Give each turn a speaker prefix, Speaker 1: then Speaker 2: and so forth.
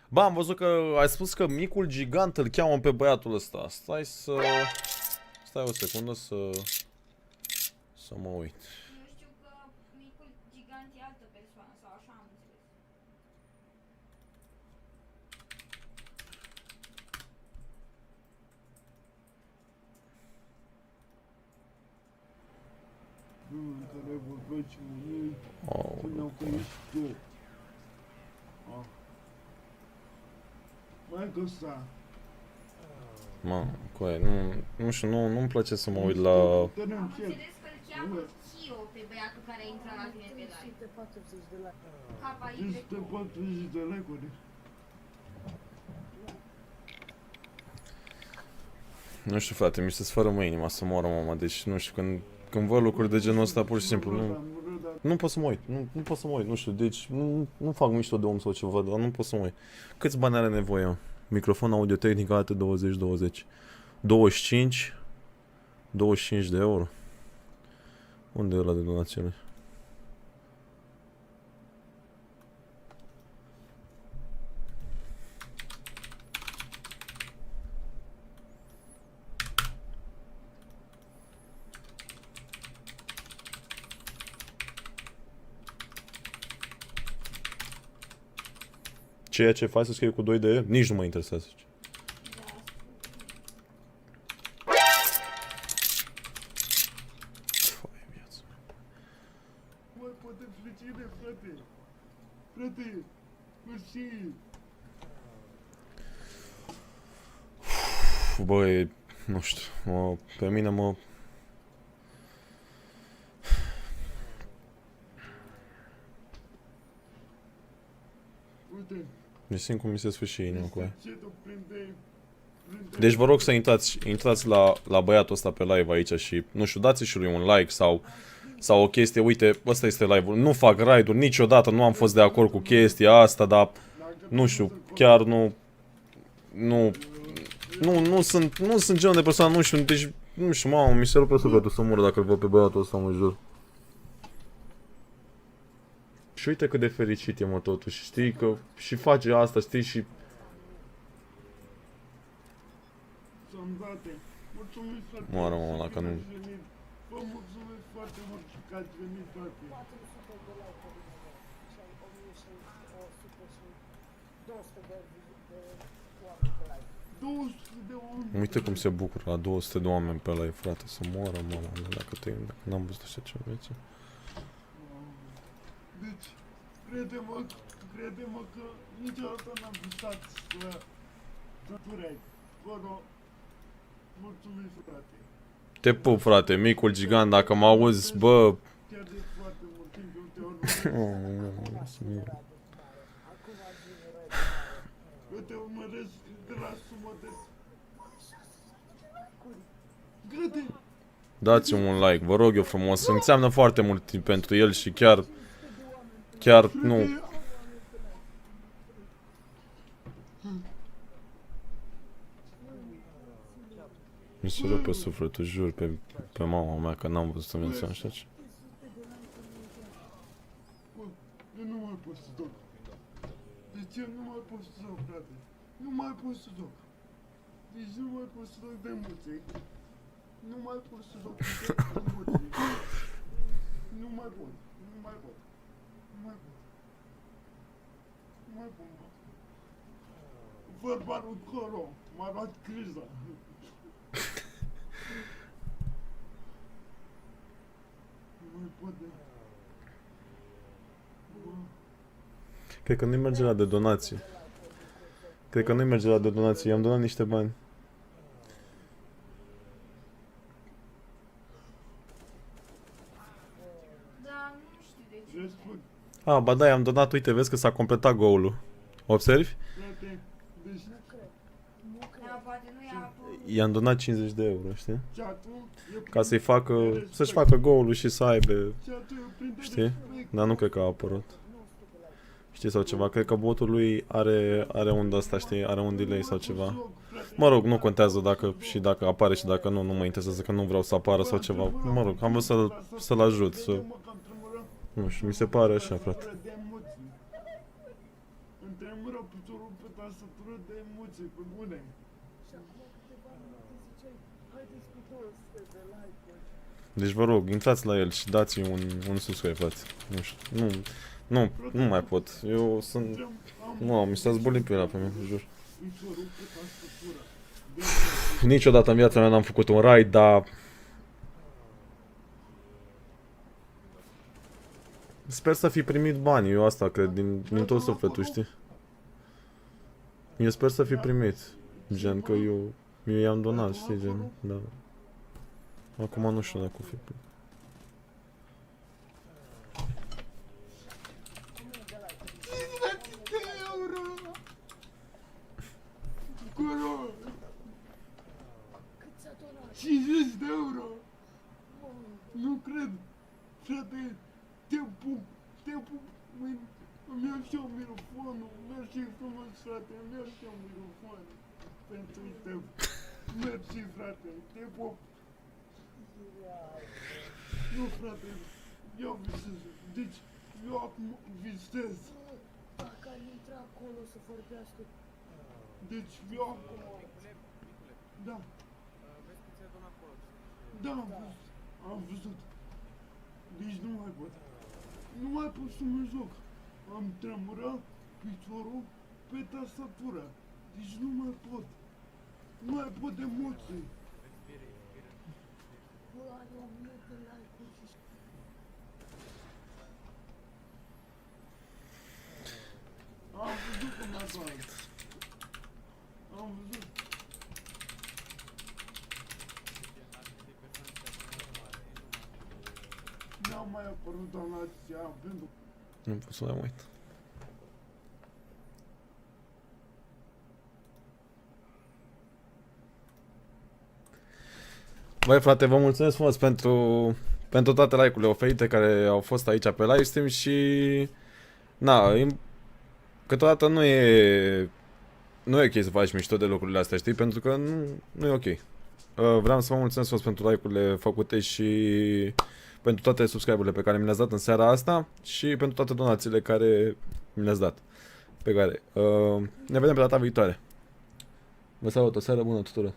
Speaker 1: Ba, am văzut că ai spus că micul gigant îl cheamă pe băiatul ăsta. Stai o secundă să mă uit.
Speaker 2: Eu știu că micul gigant e altă persoană, sau așa am înțeles.
Speaker 3: În care vorbești unii,
Speaker 1: Oh,
Speaker 3: spuneau că ești tu. Mai că ăsta.
Speaker 1: mă, coaie, nu știu, nu-mi place să mă uit la...
Speaker 2: Am înțeles că îl cheamă Chio pe băiatul care intră la tine pe live.
Speaker 4: 140 de lei.
Speaker 2: K-Y.
Speaker 3: 340 de like-uri.
Speaker 1: Nu știu, frate, mi se sfărâmă inima să moară mama, deci nu știu, când văd lucruri de genul ăsta, pur și simplu, nu pot să mă uit, nu pot să mă uit, nu știu, deci nu fac mișto de om sau ceva, dar nu pot să mă uit. Câți bani are nevoie? Microfon Audio-Technica AT 2020. 25 de euro. Unde e ăla de donațiile? Ceea ce faci să scrie cu 2 de E? Nici nu mă interesează. Foaie viață.
Speaker 3: Mai poate fericire, frate. Frate, mersi.
Speaker 1: Băi, nu știu, pe mine mă...
Speaker 3: Uite,
Speaker 1: Mi simt cum mi se sfârșie inima cu aia.
Speaker 3: ce tu prinde.
Speaker 1: Deci vă rog să intrați la băiatul ăsta pe live aici și, nu știu, dați și lui un like sau o chestie, uite, ăsta este live-ul, nu fac raid-uri, niciodată nu am fost de acord cu chestia asta, dar, nu știu, chiar nu sunt genul de persoană, nu știu, deci, nu știu, mamă, mi se rupe sufletul să mor dacă îl văd pe băiatul ăsta, mă jur. Și uite cât de fericit e, mă, totuși, știi, că și face asta, știi, și...
Speaker 3: Sănătate. Mulțumesc foarte
Speaker 1: Moară,
Speaker 3: mult
Speaker 1: mă, dacă
Speaker 3: că
Speaker 1: nu-
Speaker 3: ați venit. Vă mulțumesc foarte mult și că ați venit, frate.
Speaker 4: 400 de like-uri și ai 1100 și 200 de oameni pe live.
Speaker 3: 200 de oameni.
Speaker 1: Uite cum se bucură la 200 de oameni pe live, frate, să moară, mama mea, dacă n-am văzut așa ceva în viață.
Speaker 3: Deci, crede-mă că niciodată n-am visat să tureai. Vă rog, mulțumesc, frate.
Speaker 1: Te pup, frate, micul gigant, dacă mă auzi, bă...
Speaker 3: Chiar de foarte mult timp eu te urmăresc.
Speaker 4: Acum vine rău.
Speaker 3: Eu te urmăresc de la sumă de... Crede!
Speaker 1: Dați un like, vă rog eu frumos, înseamnă foarte mult pentru el și chiar nu... Mi se rupe sufletul, jur, pe mama mea că n-am văzut în viața așa ce.
Speaker 3: Bă, eu nu mai pot să duc. Deci eu nu mai pot să duc, frate. Nu mai pot să duc. Deci nu mai pot să duc de emoții. Nu mai pot să duc de emoții. Nu mai pot. Nu mai pot. Nu mai pot. Nu mai pot, mă. Vorba lui Coro. M-a luat criza. Nu mai pot de... Bă.
Speaker 1: Cred că nu-i merge la de donații. Cred că nu-i merge la de donații, i-am donat niște bani.
Speaker 2: Da, nu știu de ce.
Speaker 3: Răspund,
Speaker 1: Ah, ba da, i-am donat, uite, vezi că s-a completat goal-ul. Observi?
Speaker 3: frate. Deci,
Speaker 2: Da, poate nu i-a apărut.
Speaker 1: I-am donat 50 de euro, știi?
Speaker 3: chatul e
Speaker 1: Ca să-i
Speaker 3: plin de
Speaker 1: facă,
Speaker 3: respect.
Speaker 1: să-și facă goal-ul și să aibă,
Speaker 3: Chatul e plin de
Speaker 1: știi?
Speaker 3: respect.
Speaker 1: Dar nu cred că a apărut. Știi, sau ceva, cred că botul lui are un de-asta, știi, are un delay sau ceva. Mă rog, nu contează dacă apare și dacă nu mă interesează, că nu vreau să apară sau ceva. Mă rog, am vrut să-l ajut, să... Nu știu, mi se pare așa, frate.
Speaker 3: Îmi tremură piciorul pe tastatură de emoții, pe bune.
Speaker 4: Și acum câteva minute ziceai, haideți cu 200 de like-uri.
Speaker 1: Deci vă rog, intrați la el și dați-i un subscribe, frate. Nu știu, nu mai pot. Eu sunt... Nu, mi s-a zbulit pe ăla pe mine, jur.
Speaker 3: Piciorul pe tastatură.
Speaker 1: Niciodată în viața mea n-am făcut un raid, dar... Sper să fi primit bani, eu asta cred, din tot sufletul, știi? Eu sper să fi primit. Gen că eu i-am donat, știi, gen, da. Acum nu știu dacă o fi primit.
Speaker 3: Coro,
Speaker 4: Cât ți-a donat?
Speaker 3: 50 de euro. Nu cred. Frate, te pup, îmi iau și eu microfonul, mersi frumos, frate, îmi iau și eu microfonul pentru tău. Mersi, frate, te pup. Nu, frate, eu visez. Deci, eu acum visez.
Speaker 4: Dacă ar intra acolo să vorbească,
Speaker 3: Deci, eu acum... Da. Da, am văzut. Deci nu mai pot. Nu mai pot să mă joc. Am tremurat piciorul pe tastatură. Deci nu mai pot. Nu mai pot de emoții.
Speaker 4: bă, are 1000 de like-uri și
Speaker 3: Am văzut cum a dat. Am văzut. N-am mai apărut donația pentru...
Speaker 1: Nu pot să mai uit. Băi frate, vă mulțumesc frumos pentru toate like-urile oferite care au fost aici pe livestream și... Na, câteodată nu e ok să faci mișto de lucrurile astea, știi? Pentru că nu e ok. Vreau să vă mulțumesc frumos pentru like-urile făcute și pentru toate subscribe-urile pe care mi le-ați dat în seara asta și pentru toate donațiile care mi le-ați dat. Pe care ne vedem pe data viitoare. Vă salut, o seară bună tuturor!